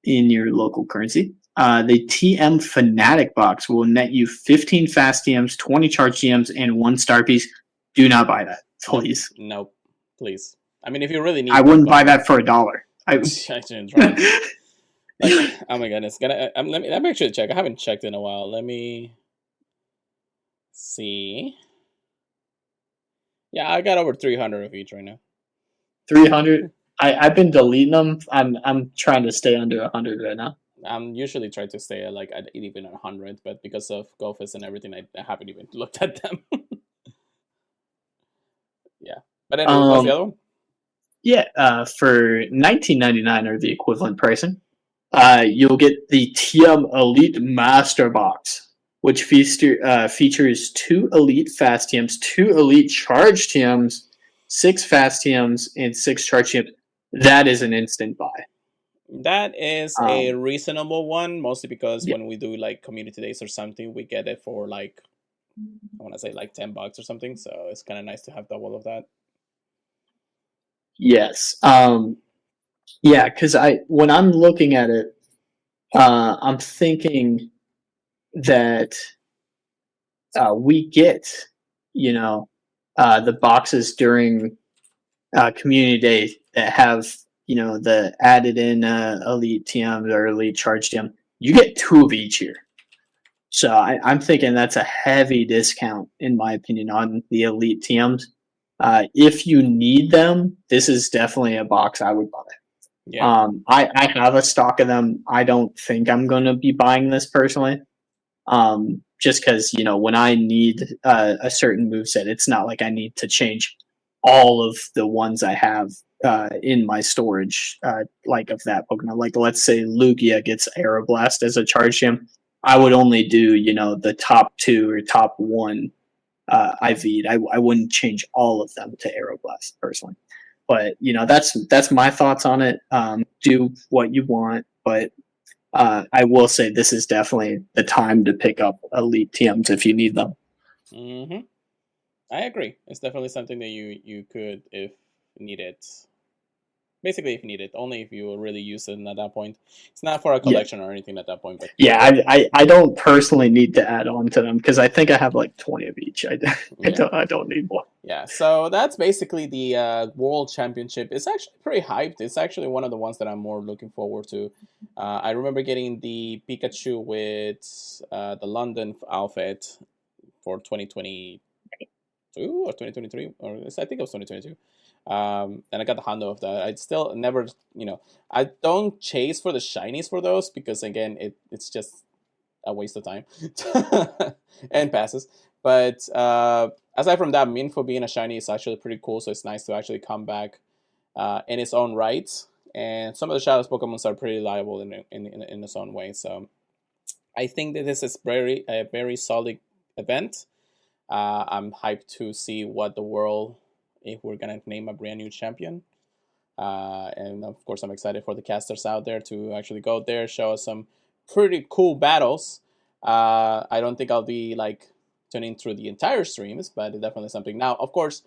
in your local currency. The TM Fanatic box will net you 15 fast TMs, 20 charge TMs, and 1 star piece. Do not buy that, please. Nope. Please. I mean, if you really need I wouldn't buy that for $1. I shouldn't try. Like, oh my goodness. Let me actually check. I haven't checked in a while. Let me see. Yeah, I got over 300 of each right now. 300. I've been deleting them. I'm trying to stay under 100 right now. I'm usually trying to stay at even 100, but because of GoFest and everything, I haven't even looked at them. Yeah. But anyway, what's the other one? Yeah, for $19.99 or the equivalent pricing, you'll get the TM Elite Master Box, which features 2 Elite Fast TMs, 2 Elite Charge TMs, 6 Fast TMs, and 6 Charge TMs. That is an instant buy. That is a reasonable one, mostly because yeah. when we do like community days or something, we get it for I want to say $10 or something. So it's kind of nice to have double of that. Yes. Yeah, because when I'm looking at it, I'm thinking that we get, the boxes during community day that have, the added in elite TMs or elite charge TM. You get 2 of each here. So I'm thinking that's a heavy discount, in my opinion, on the elite TMs. If you need them, this is definitely a box I would buy. Yeah. I have a stock of them. I don't think I'm going to be buying this personally. Just because, when I need a certain moveset, it's not like I need to change all of the ones I have in my storage, of that Pokemon. Like, let's say Lugia gets Aeroblast as a charge gym. I would only do, the top 2 or top 1 IV'd. I wouldn't change all of them to Aeroblast personally. But, that's my thoughts on it. Do what you want, but I will say this is definitely the time to pick up elite TMs if you need them. Mm-hmm. I agree. It's definitely something that you could, if needed. Basically, if needed, only if you really use it at that point. It's not for a collection or anything at that point. But yeah, I don't personally need to add on to them because I think I have like 20 of each. I don't need more. Yeah, so that's basically the World Championship. It's actually pretty hyped. It's actually one of the ones that I'm more looking forward to. I remember getting the Pikachu with the London outfit for 2022 or 2023, or I think it was 2022. And I got the Hondo of that. I still never, I don't chase for the shinies for those because again, it's just a waste of time and passes. But aside from that, Minfo being a shiny is actually pretty cool. So it's nice to actually come back in its own right. And some of the Shadows Pokemon are pretty reliable in its own way. So I think that this is a very solid event. I'm hyped to see what the world, if we're gonna name a brand new champion. And of course, I'm excited for the casters out there to actually go there, show us some pretty cool battles. I don't think I'll be tuning through the entire streams, but definitely something. Now, of course,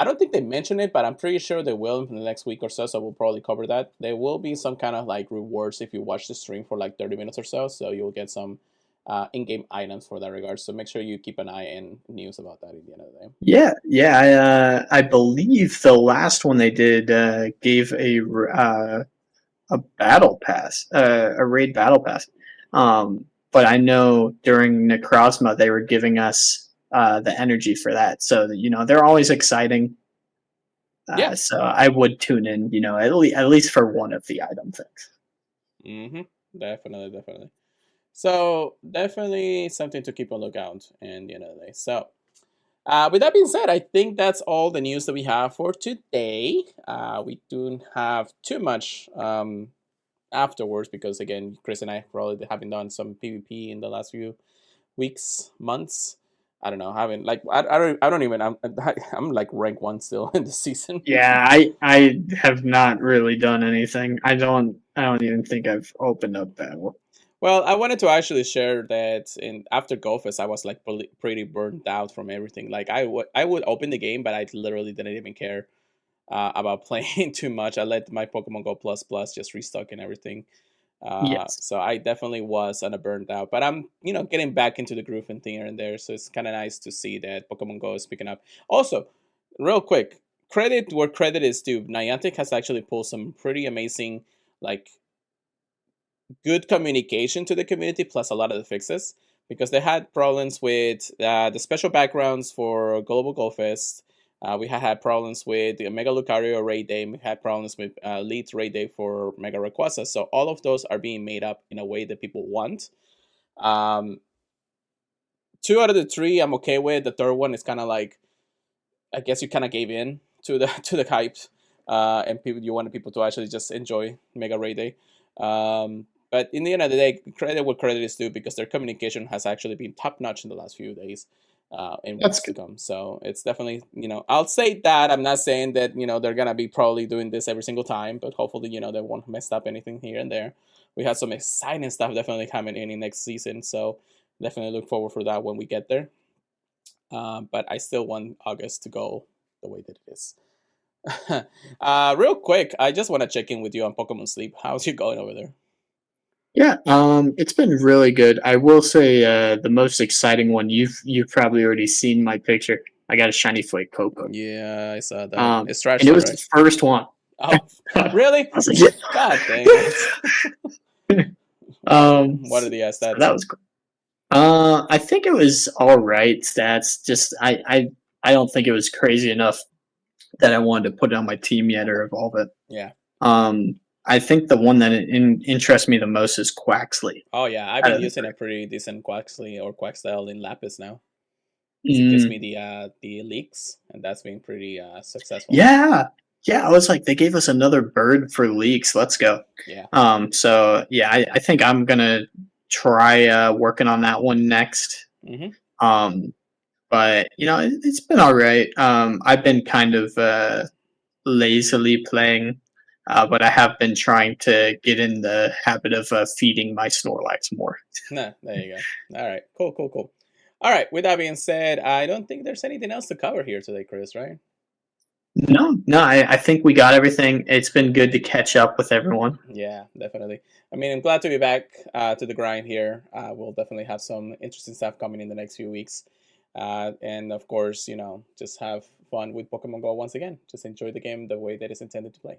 I don't think they mentioned it, but I'm pretty sure they will in the next week or so. So we'll probably cover that. There will be some kind of like rewards if you watch the stream for like 30 minutes or so. So you'll get some in-game items for that regard. So make sure you keep an eye in news about that at the end of the day. Yeah, yeah. I believe the last one they did gave a battle pass, a raid battle pass. But I know during Necrozma they were giving us the energy for that, so you know they're always exciting. Yeah. So I would tune in, you know, at least for one of the item things. Definitely, definitely. So definitely something to keep a lookout in the end of the day. So with that being said, I think that's all the news that we have for today. We don't have too much afterwards because again, Chris and I probably haven't done some PvP in the last few weeks, months. I don't know. Haven't like I don't even I'm like rank 1 still in the season. Yeah, I have not really done anything. I don't even think I've opened up that one. Well, I wanted to actually share that in after GoFest, I was like pretty burned out from everything. Like I would open the game, but I literally didn't even care about playing too much. I let my Pokemon Go Plus Plus just restock and everything. Yes. So I definitely was on a burned out, but I'm getting back into the groove and thing here and there. So it's kind of nice to see that Pokemon Go is picking up. Also, real quick, credit where credit is due. Niantic has actually pulled some pretty amazing like good communication to the community, plus a lot of the fixes, because they had problems with the special backgrounds for Global Go Fest. We had problems with the Mega Lucario Raid Day. We had problems with Elite Raid Day for Mega Rayquaza. So all of those are being made up in a way that people want. Um, 2 out of the 3 I'm okay with. The third one is kind of like, I guess you kind of gave in to the to the hype, and you wanted people to actually just enjoy Mega Raid Day. But in the end of the day, credit what credit is due because their communication has actually been top notch in the last few days, and That's weeks to good. come. So it's definitely, I'll say that. I'm not saying that, they're going to be probably doing this every single time, but hopefully, they won't mess up anything here and there. We have some exciting stuff definitely coming in next season. So definitely look forward for that when we get there. But I still want August to go the way that it is. Real quick, I just want to check in with you on Pokemon Sleep. How's you going over there? Yeah, it's been really good. I will say the most exciting one you've probably already seen my picture. I got a shiny flake Coco. Yeah, I saw that. It's trash And it though, was right? the first one. Oh, I really? was like, God dang it. yeah. What are the So stats? that was cool. I think it was all right stats. Just I don't think it was crazy enough that I wanted to put it on my team yet or evolve it. Yeah. I think the one that interests me the most is Quaxley. Oh, yeah. I've Out been of the using a group. pretty decent Quaxley or Quaxstyle in Lapis now because it gives Mm, me the leaks, and that's been pretty successful. yeah, yeah. I was like, they gave us another bird for leaks. Let's go. Yeah. So yeah, I think I'm gonna try working on that one next. Mm-hmm. Um, but you know, it's been all right. I've been kind of lazily playing, but I have been trying to get in the habit of feeding my Snorlax more. Nah, there you go. All right. Cool, cool, cool. All right. With that being said, I don't think there's anything else to cover here today, Chris, right? No, no, I think we got everything. It's been good to catch up with everyone. Yeah, definitely. I mean, I'm glad to be back to the grind here. We'll definitely have some interesting stuff coming in the next few weeks. And of course, just have fun with Pokemon Go once again. Just enjoy the game the way that it's intended to play.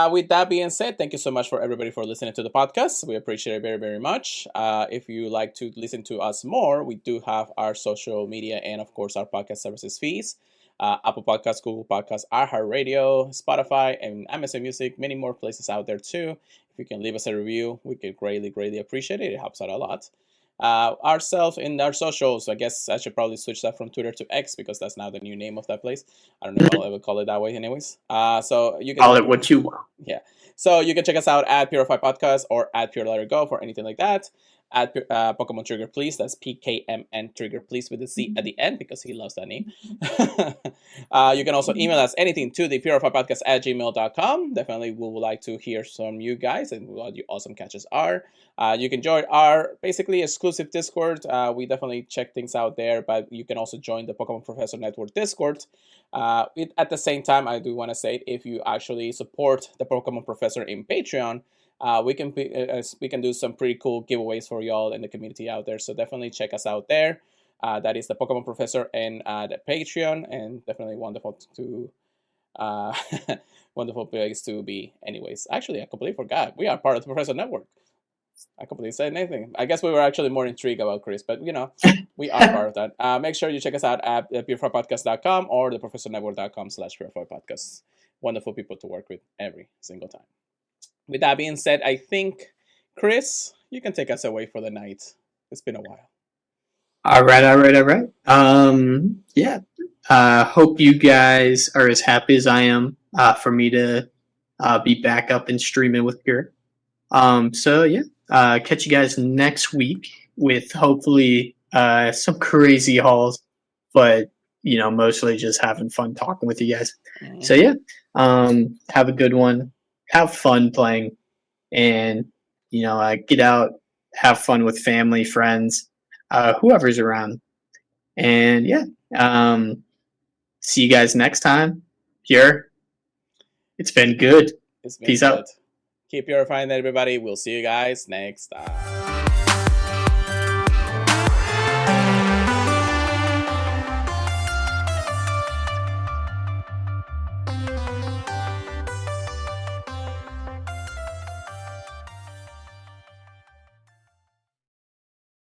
With that being said, thank you so much for everybody for listening to the podcast. We appreciate it very, very much. If you like to listen to us more, we do have our social media and, of course, our podcast services fees. Apple Podcasts, Google Podcasts, iHeartRadio, Spotify, and Amazon Music, many more places out there too. If you can leave us a review, we could greatly, greatly appreciate it. It helps out a lot. Ourselves in our socials, I guess I should probably switch that from Twitter to X because that's now the new name of that place. I don't know if I'll ever call it that way, anyways. So you can Call it what you want. yeah. So you can check us out at Purified Podcast or at Pure Let It Go for anything like that. at Pokemon Trigger Please. That's PKMN Trigger Please with the C at the end because he loves that name. You can also email us anything to the purifiedpodcast at gmail.com. Definitely we would like to hear from you guys and what your awesome catches are. You can join our basically exclusive Discord. We definitely check things out there, but you can also join the Pokemon Professor Network Discord. At the same time, I do want to say if you actually support the Pokemon Professor in Patreon, we can do some pretty cool giveaways for y'all in the community out there. So definitely check us out there. That is the Pokemon Professor and the Patreon, and definitely wonderful to wonderful place to be. Anyways, actually, I completely forgot we are part of the Professor Network. I completely said anything. I guess we were actually more intrigued about Chris, but we are part of that. Make sure you check us out at purifiedpodcast.com or theprofessornetwork.com/purifiedpodcasts. Wonderful people to work with every single time. With that being said, I think, Chris, you can take us away for the night. It's been a while. All right. Yeah. Hope you guys are as happy as I am for me to be back up and streaming with Pure. So yeah, catch you guys next week with hopefully some crazy hauls, but mostly just having fun talking with you guys. Mm-hmm. So yeah, have a good one. Have fun playing, and get out, have fun with family, friends, whoever's around. And yeah, see you guys next time. Pure. It's been good. Peace out. Keep purifying, everybody. We'll see you guys next time.